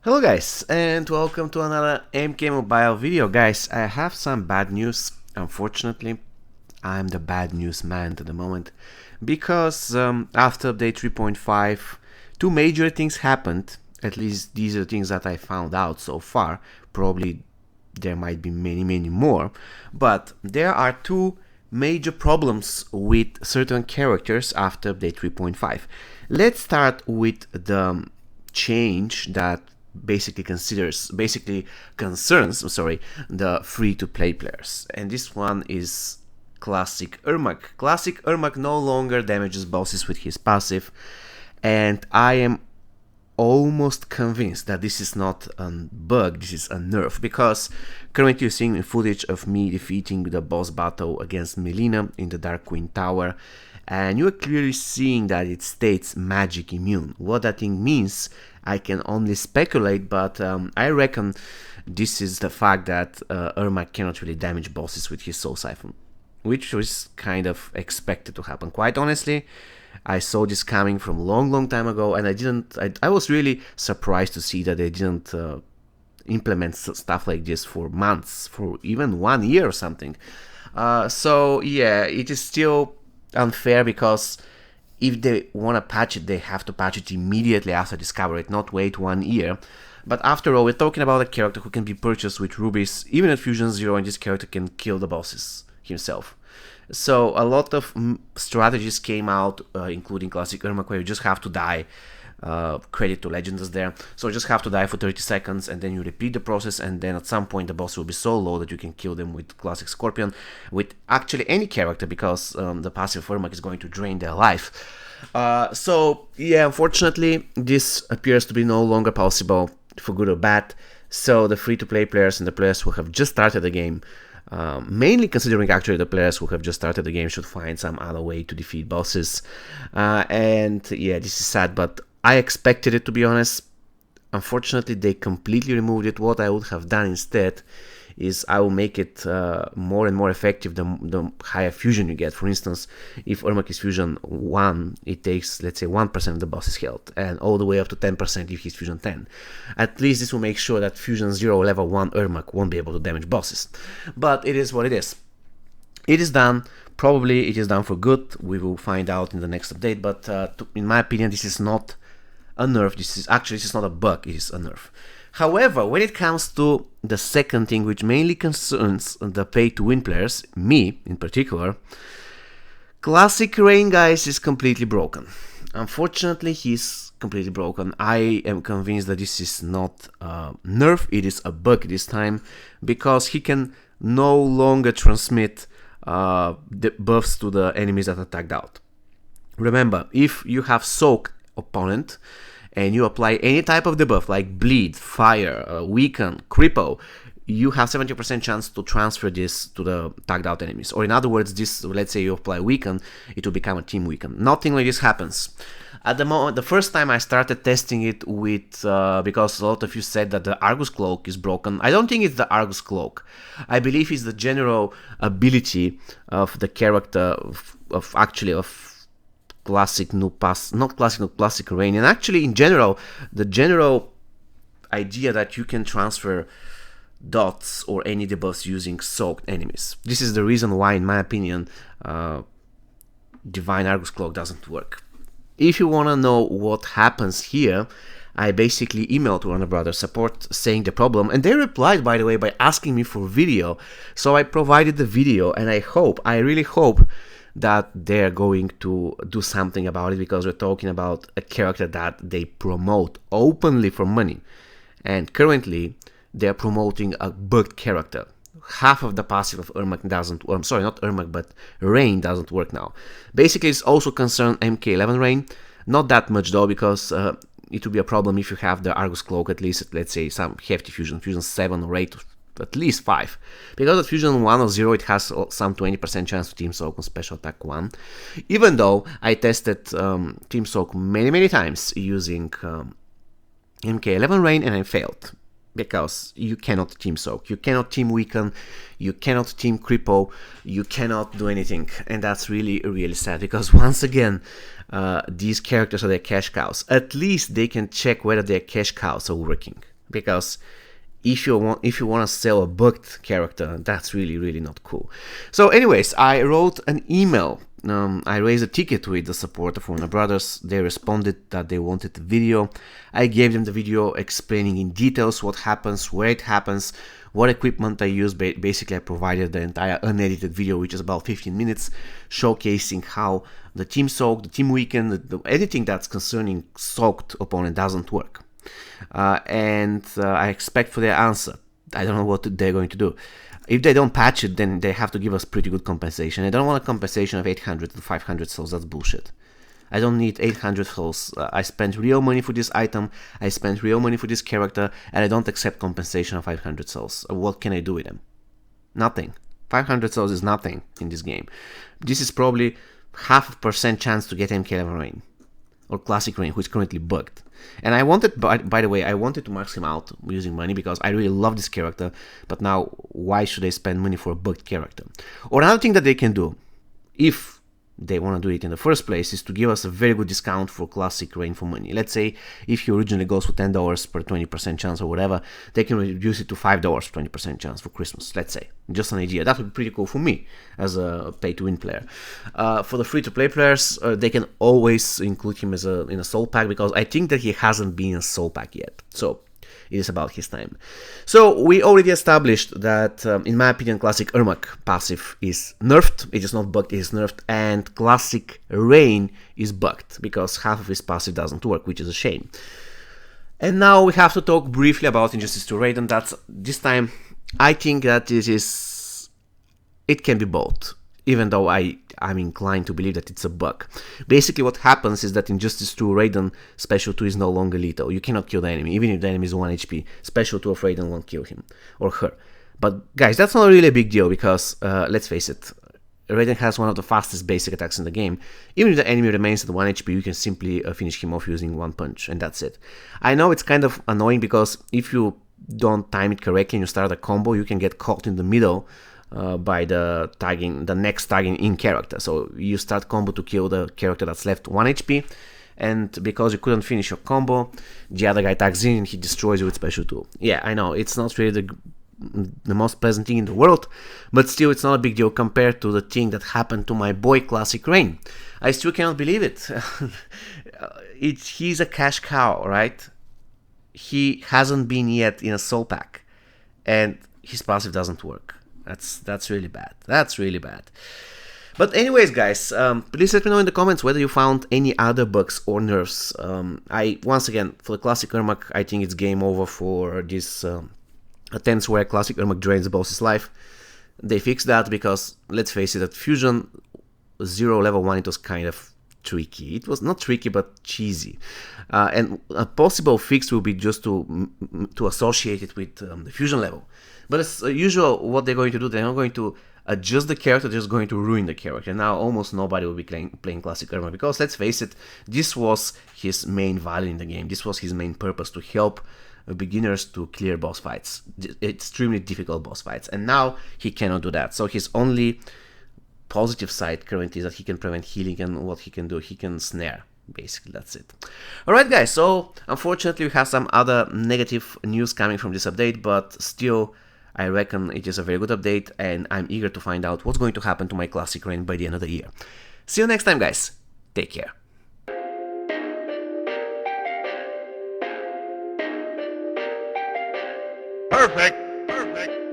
Hello guys, and welcome to another MK Mobile video. Guys, I have some bad news. Unfortunately, I'm the bad news man at the moment because after update 3.5 two major things happened. At least these are things that I found out so far. Probably there might be many more, but there are two major problems with certain characters after update 3.5. Let's start with the change that basically concerns the free-to-play players, and this one is Klassic Ermac. Klassic Ermac no longer damages bosses with his passive, and I am almost convinced that this is not a bug, this is a nerf, because currently you're seeing footage of me defeating the boss battle against Melina in the Dark Queen Tower, and you are clearly seeing that it states magic immune. What that thing means, I can only speculate, but I reckon this is the fact that Ermac cannot really damage bosses with his Soul Siphon, which was kind of expected to happen. Quite honestly, I saw this coming from long time ago, and I was really surprised to see that they didn't implement stuff like this for months, for even 1 year or something. So yeah, it is still unfair because if they want to patch it, they have to patch it immediately after discovery, not wait 1 year. But after all, we're talking about a character who can be purchased with rubies, even at Fusion 0, and this character can kill the bosses himself. So a lot of strategies came out, including Klassic Ermac, where you just have to die. Credit to Legends there. So you just have to die for 30 seconds, and then you repeat the process, and then at some point the boss will be so low that you can kill them with Classic Scorpion, with actually any character, because the passive Ermac is going to drain their life. So yeah, unfortunately, this appears to be no longer possible, for good or bad. So the free-to-play players and the players who have just started the game, mainly considering actually the players who have just started the game, should find some other way to defeat bosses. And yeah, this is sad, but I expected it, to be honest. Unfortunately, they completely removed it. What I would have done instead is I will make it more and more effective the higher fusion you get. For instance, if Ermac is fusion 1, it takes, let's say, 1% of the boss's health, and all the way up to 10% if he's fusion 10. At least this will make sure that fusion 0 level 1 Ermac won't be able to damage bosses. But it is what it is. It is done. Probably it is done for good. We will find out in the next update, but in my opinion, this is not a nerf. This is not a bug, it is a nerf. However, when it comes to the second thing, which mainly concerns the pay-to-win players, me in particular, Klassic Raiden, guys, is completely broken. Unfortunately, he's completely broken. I am convinced that this is not a nerf, it is a bug this time, because he can no longer transmit the buffs to the enemies that are tagged out. Remember, if you have soaked opponent and you apply any type of debuff like bleed, fire, weaken, cripple, you have 70% chance to transfer this to the tagged out enemies. Or in other words, this, let's say you apply weaken, it will become a team weaken. Nothing like this happens. At the moment, the first time I started testing it with, because a lot of you said that the Argus Cloak is broken. I don't think it's the Argus Cloak. I believe it's the general ability of the character of Classic Raiden, and actually in general, the general idea that you can transfer dots or any debuffs using soaked enemies. This is the reason why, in my opinion, Divine Argus Cloak doesn't work. If you want to know what happens here, I basically emailed Warner Brothers support saying the problem, and they replied, by the way, by asking me for video. So I provided the video, and I really hope that they're going to do something about it, because we're talking about a character that they promote openly for money, and currently they're promoting a bugged character. Half of the passive of Ermac doesn't, or I'm sorry, not Ermac, but Rain doesn't work now. Basically, it's also concerned MK11 Rain, not that much though, because it will be a problem if you have the Argus Cloak, at least, let's say, some hefty fusion 7 or 8, at least 5. Because at Fusion 1 or 0, it has some 20% chance to Team Soak on Special Attack 1. Even though I tested Team Soak many times using MK11 Rain, and I failed. Because you cannot Team Soak, you cannot Team Weaken, you cannot Team Cripple, you cannot do anything. And that's really sad, because once again, these characters are their cash cows. At least they can check whether their cash cows are working. because if you want to sell a bugged character, that's really not cool. So anyways, I wrote an email. I raised a ticket with the support of Warner Brothers. They responded that they wanted the video. I gave them the video explaining in details what happens, where it happens, what equipment I use. Basically, I provided the entire unedited video, which is about 15 minutes, showcasing how the team soak, the team weaken, anything that's concerning soaked opponent doesn't work. And I expect for their answer. I don't know what they're going to do. If they don't patch it, then they have to give us pretty good compensation. I don't want a compensation of 800 to 500 souls. That's bullshit. I don't need 800 souls. I spent real money for this item. I spent real money for this character, and I don't accept compensation of 500 souls. What can I do with them? Nothing. 500 souls is nothing in this game. This is probably 0.5% chance to get MK11 Rain or Classic Rain, who is currently bugged. And I wanted, by the way, I wanted to max him out using money because I really love this character, but now why should I spend money for a bugged character? Or another thing that they can do, if they want to do it in the first place, is to give us a very good discount for Classic Rain for money. Let's say if he originally goes for $10 per 20% chance or whatever, they can reduce it to $5 for 20% chance for Christmas, let's say. Just an idea. That would be pretty cool for me as a pay-to-win player. For the free-to-play players, they can always include him as in a soul pack, because I think that he hasn't been a soul pack yet. So it is about his time. So we already established that, in my opinion, Classic Ermac passive is nerfed. It is not bugged, it is nerfed. And Classic Rain is bugged because half of his passive doesn't work, which is a shame. And now we have to talk briefly about IJ2 Raiden. That's this time, I think that it can be both, even though I'm inclined to believe that it's a bug. Basically what happens is that in IJ2 Raiden, Special 2 is no longer lethal. You cannot kill the enemy, even if the enemy is 1 HP. Special 2 of Raiden won't kill him or her. But guys, that's not really a big deal because, let's face it, Raiden has one of the fastest basic attacks in the game. Even if the enemy remains at 1 HP, you can simply finish him off using one punch, and that's it. I know it's kind of annoying because if you don't time it correctly and you start a combo, you can get caught in the middle by the next tagging in character. So you start combo to kill the character that's left 1 HP, and because you couldn't finish your combo, the other guy tags in and he destroys you with Special 2. Yeah, I know, it's not really the most pleasant thing in the world, but still it's not a big deal compared to the thing that happened to my boy Classic Rain. I still cannot believe it. He's a cash cow, right? He hasn't been yet in a soul pack, and his passive doesn't work. That's really bad. That's really bad. But anyways, guys, please let me know in the comments whether you found any other bugs or nerfs. Once again, for the Classic Ermac, I think it's game over for this attempts where Classic Ermac drains the boss's life. They fixed that because, let's face it, at Fusion 0 level 1 it was kind of tricky. It was not tricky, but cheesy. And a possible fix will be just to associate it with the Fusion level. But as usual, what they're going to do, they're not going to adjust the character, they're just going to ruin the character. Now almost nobody will be playing Classic Ermac because, let's face it, this was his main value in the game. This was his main purpose, to help beginners to clear boss fights, extremely difficult boss fights, and now he cannot do that. So his only positive side currently is that he can prevent healing, and what he can do, he can snare. Basically, that's it. Alright guys, so unfortunately we have some other negative news coming from this update, but still I reckon it is a very good update, and I'm eager to find out what's going to happen to my Classic Rain by the end of the year. See you next time, guys. Take care. Perfect. Perfect.